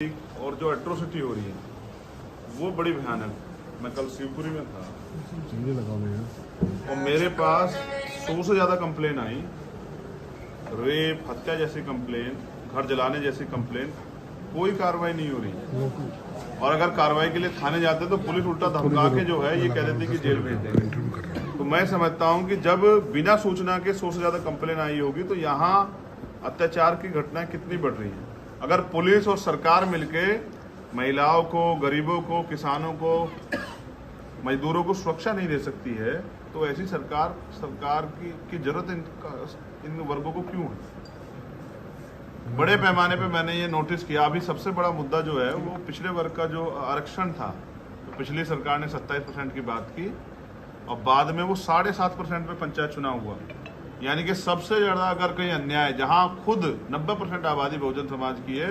और जो एट्रोसिटी हो रही है वो बड़ी भयानक। मैं कल शिवपुरी में था और मेरे पास 100 से ज़्यादा कंप्लेन आई, रेप, हत्या जैसी कंप्लेन, घर जलाने जैसी कंप्लेन। कोई कार्रवाई नहीं हो रही और अगर कार्रवाई के लिए थाने जाते तो पुलिस उल्टा धमका के जो है ये कह देती कि जेल भेज देंगे। तो मैं समझता हूँ कि जब बिना सूचना के 100 से ज़्यादा कंप्लेन आई होगी तो यहाँ अत्याचार की घटनाएं कितनी बढ़ रही हैं। अगर पुलिस और सरकार मिलके महिलाओं को, गरीबों को, किसानों को, मजदूरों को सुरक्षा नहीं दे सकती है तो ऐसी सरकार की जरूरत इन वर्गों को क्यों है। बड़े पैमाने पे मैंने ये नोटिस किया। अभी सबसे बड़ा मुद्दा जो है वो पिछड़े वर्ग का जो आरक्षण था, तो पिछली सरकार ने 27% की बात की और बाद में वो 7.5% पे पंचायत चुनाव हुआ। यानी कि सबसे ज्यादा अगर कहीं अन्याय जहां खुद 90% आबादी बहुजन समाज की है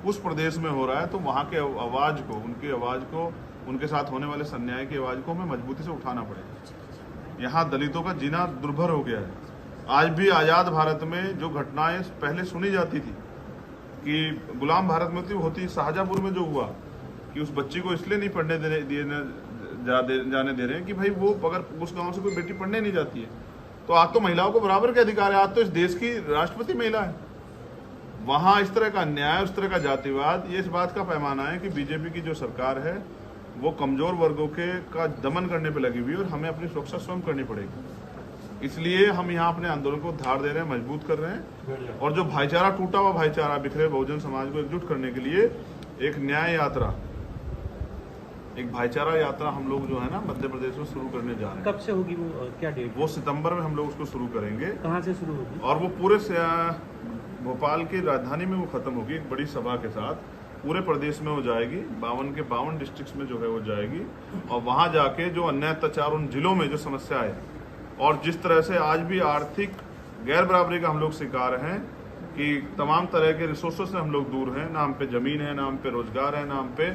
उस प्रदेश में हो रहा है तो वहां के आवाज को, उनकी आवाज को, उनके साथ होने वाले अन्याय की आवाज को हमें मजबूती से उठाना पड़ेगा। यहाँ दलितों का जीना दुर्भर हो गया है। आज भी आजाद भारत में जो घटनाएं पहले सुनी जाती थी कि गुलाम भारत में होती, शाहजहांपुर में जो हुआ कि उस बच्ची को इसलिए नहीं पढ़ने जाने दे रहे हैं कि भाई वो अगर उस गांव से कोई बेटी पढ़ने नहीं जाती है तो आज तो महिलाओं को बराबर के अधिकार है। आज तो इस देश की राष्ट्रपति महिला है। वहां इस तरह का अन्याय, उस तरह का जातिवाद, ये इस बात का पैमाना है कि बीजेपी की जो सरकार है वो कमजोर वर्गों का दमन करने पे लगी हुई है और हमें अपनी सुरक्षा स्वयं करनी पड़ेगी। इसलिए हम यहाँ अपने आंदोलन को धार दे रहे हैं, मजबूत कर रहे हैं और जो भाईचारा, टूटा हुआ भाईचारा, बिखरे बहुजन समाज को एकजुट करने के लिए एक न्याय यात्रा, एक भाईचारा यात्रा हम लोग जो है ना मध्य प्रदेश में शुरू करने जा रहे हैं। कब से होगी वो, क्या डेट? वो सितंबर में हम लोग उसको शुरू करेंगे। कहाँ से शुरू होगी? और वो पूरे भोपाल की राजधानी में वो खत्म होगी एक बड़ी सभा के साथ। पूरे प्रदेश में हो जाएगी, 52 के 52 डिस्ट्रिक्ट्स में जो है वो जाएगी और वहां जाके जो अन्याय अत्याचार उन जिलों में जो समस्या है और जिस तरह से आज भी आर्थिक गैर बराबरी का हम लोग शिकार हैं कि तमाम तरह के रिसोर्सेज से हम लोग दूर हैं, ना हम पे जमीन है, ना हम पे रोजगार है, ना हम पे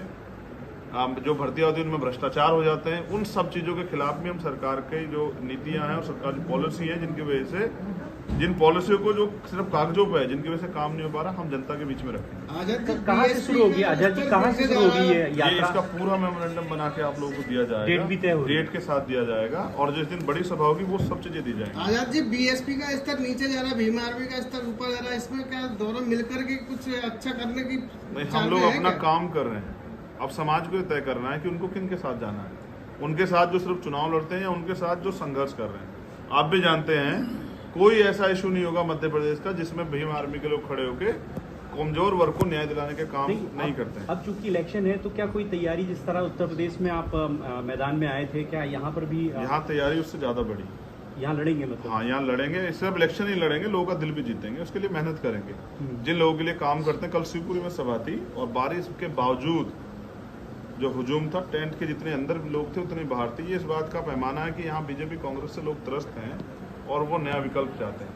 जो भर्ती होती है उनमें भ्रष्टाचार हो जाते हैं। उन सब चीज़ों के खिलाफ भी हम सरकार की जो नीतियां हैं और सरकार की पॉलिसी है जिनकी वजह से, जिन पॉलिसियों को जो सिर्फ कागजों पे है, जिनकी वजह से काम नहीं हो पा रहा, हम जनता के बीच में रखेंगे। कहाँ से शुरू होगी आजाद जी, कहाँ से शुरू होगी ये यात्रा? इसका पूरा मेमोरेंडम बना के आप लोगों को दिया जाएगा, डेट भी तय होगी, डेट के साथ दिया जाएगा और जिस दिन बड़ी सभा होगी वो सब चीजें दी जाएंगी। आजाद जी, बीएसपी का स्तर नीचे जा रहा है, भीम आर्मी का स्तर ऊपर जा रहा है, इसमें क्या दोनों मिलकर के कुछ अच्छा करने की? हम लोग अपना काम कर रहे हैं। अब समाज को तय करना है कि उनको किन के साथ जाना है, उनके साथ जो सिर्फ चुनाव लड़ते हैं या उनके साथ जो संघर्ष कर रहे हैं। आप भी जानते हैं कोई ऐसा इशू नहीं होगा मध्य प्रदेश का जिसमें भीम आर्मी के लोग खड़े होकर कमजोर वर्ग को न्याय दिलाने के काम नहीं करते हैं। अब चूंकि इलेक्शन है तो क्या कोई तैयारी, जिस तरह उत्तर प्रदेश में आप मैदान में आए थे, क्या यहाँ पर भी? यहाँ तैयारी उससे ज्यादा बड़ी। यहाँ लड़ेंगे मतलब? हाँ, यहाँ लड़ेंगे। सिर्फ इलेक्शन ही लड़ेंगे, लोगों का दिल भी जीतेंगे, उसके लिए मेहनत करेंगे। जिन लोगों के लिए काम करते हैं, कल शिवपुरी में सभा थी और बारिश के बावजूद जो हुजूम था, टेंट के जितने अंदर लोग थे उतने बाहर थे। ये इस बात का पैमाना है कि यहाँ बीजेपी कांग्रेस से लोग त्रस्त हैं और वो नया विकल्प चाहते हैं।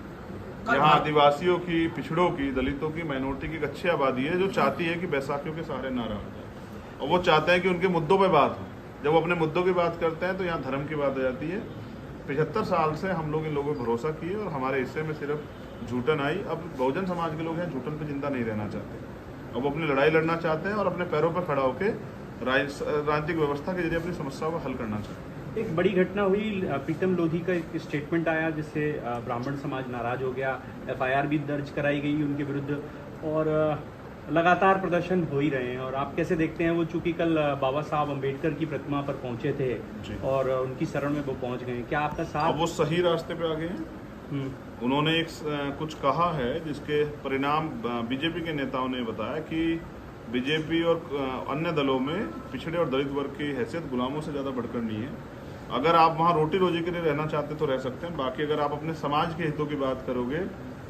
यहाँ आदिवासियों की, पिछड़ों की, दलितों की, माइनॉरिटी की एक अच्छी आबादी है जो चाहती है कि बैसाखियों के सहारे ना रहा जाए और वो चाहते हैं कि उनके मुद्दों पर बात हो। जब वो अपने मुद्दों की बात करते हैं तो यहाँ धर्म की बात आ जाती है। 75 साल से हम लोग इन लोगों पर भरोसा किए और हमारे हिस्से में सिर्फ झूठन आई। अब बहुजन समाज के लोग हैं झूठन पर जिंदा नहीं रहना चाहते, अब वो अपनी लड़ाई लड़ना चाहते हैं और अपने पैरों पर खड़ा होकर राजनीतिक व्यवस्था के जरिए अपनी समस्याओं को हल करना चाहिए। एक बड़ी घटना हुई, प्रीतम लोधी का एक स्टेटमेंट आया जिससे ब्राह्मण समाज नाराज हो गया, एफआईआर भी दर्ज कराई गई उनके विरुद्ध और लगातार प्रदर्शन हो ही रहे हैं। और आप कैसे देखते हैं वो, चूंकि कल बाबा साहब अम्बेडकर की प्रतिमा पर पहुंचे थे और उनकी शरण में वो पहुंच गए, क्या आपका साथ? अब वो सही रास्ते पे आ गए हैं। उन्होंने एक कुछ कहा है जिसके परिणाम बीजेपी के नेताओं ने बताया कि बीजेपी और अन्य दलों में पिछड़े और दलित वर्ग की हैसियत गुलामों से ज़्यादा बढ़कर नहीं है। अगर आप वहाँ रोटी रोजी के लिए रहना चाहते तो रह सकते हैं, बाकी अगर आप अपने समाज के हितों की बात करोगे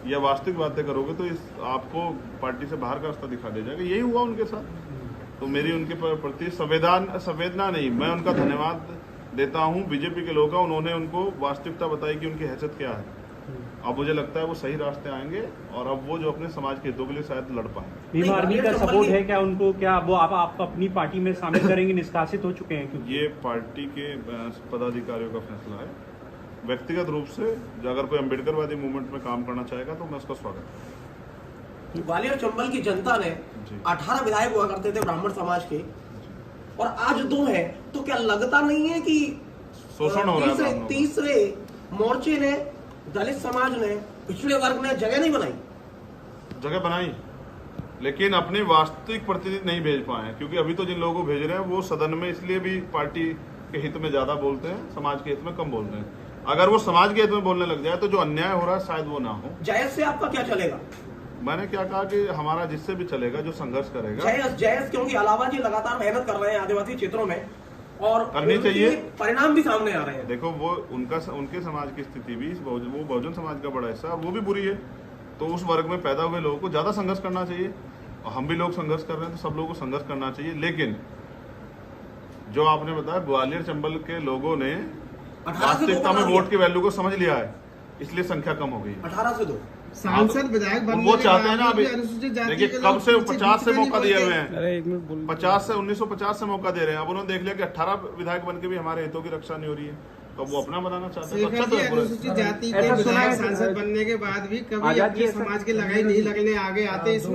या वास्तविक बातें करोगे तो आपको पार्टी से बाहर का रास्ता दिखा दे जाएगा। यही हुआ उनके साथ। तो मेरी उनके प्रति संवेदना नहीं, मैं उनका धन्यवाद देता हूँ बीजेपी के लोगों का। उन्होंने उनको वास्तविकता बताई कि उनकी हैसियत क्या है। अब मुझे लगता है वो सही रास्ते आएंगे और अब वो जो अपने समाज के हितों के लिए शायद लड़ पाएंगे। भीम आर्मी का सपोर्ट है क्या उनको? क्या वो आप अपनी पार्टी में शामिल करेंगे? निष्कासित हो चुके हैं क्योंकि ये पार्टी के पदाधिकारियों का फैसला है। व्यक्तिगत रूप से अगर कोई अम्बेडकरवादी मूवमेंट में काम करना चाहेगा तो मैं उसका स्वागत करूँगा। ग्वालियर चंबल की जनता ने 18 विधायक हुआ करते थे ब्राह्मण समाज के, और आज 2 है, तो क्या लगता नहीं है कि शोषण हो रहा है? तीसरे मोर्चे ने, दलित समाज ने, पिछड़े वर्ग ने जगह नहीं बनाई? जगह बनाई, लेकिन अपने वास्तविक प्रतिनिधि नहीं भेज पाए, क्योंकि अभी तो जिन लोगों को भेज रहे हैं वो सदन में इसलिए भी पार्टी के हित में ज्यादा बोलते हैं, समाज के हित में कम बोलते हैं। अगर वो समाज के हित में बोलने लग जाए तो जो अन्याय हो रहा है शायद वो ना हो। जयस से आपका क्या चलेगा? मैंने क्या कहा कि हमारा जिससे भी चलेगा, जो संघर्ष करेगा। जयस क्योंकि अलावा जी लगातार मेहनत कर रहे हैं आदिवासी क्षेत्रों में, और करनी चाहिए, परिणाम भी सामने आ रहे हैं। देखो वो उनके समाज की स्थिति भी, वो बहुजन समाज का बड़ा हिस्सा वो भी बुरी है, तो उस वर्ग में पैदा हुए लोगों को ज्यादा संघर्ष करना चाहिए, और हम भी लोग संघर्ष कर रहे हैं तो सब लोगों को संघर्ष करना चाहिए। लेकिन जो आपने बताया, ग्वालियर चंबल के लोगों ने वास्तविकता में वोट की वैल्यू को समझ लिया है, इसलिए संख्या कम हो गई। 18 से 2 सांसद विधायक बनने वो चाहते हैं ना। अभी अनुसूचित जाति देखिए के कब से लोग 50 से पीछे मौका नहीं दिए हुए बोलते। हैं, 50 से 1950 से मौका दे रहे हैं। अब उन्होंने देख लिया कि 18 विधायक बन के भी हमारे हितों की रक्षा नहीं हो रही है, तो अब वो अपना बनाना चाहते हैं। तो अच्छा तो है पूरा। अनुसूचित जाति के विधायक सांसद बनने के बाद भी कभी अपने समाज के लगाई नहीं लगने आगे आते। इसमें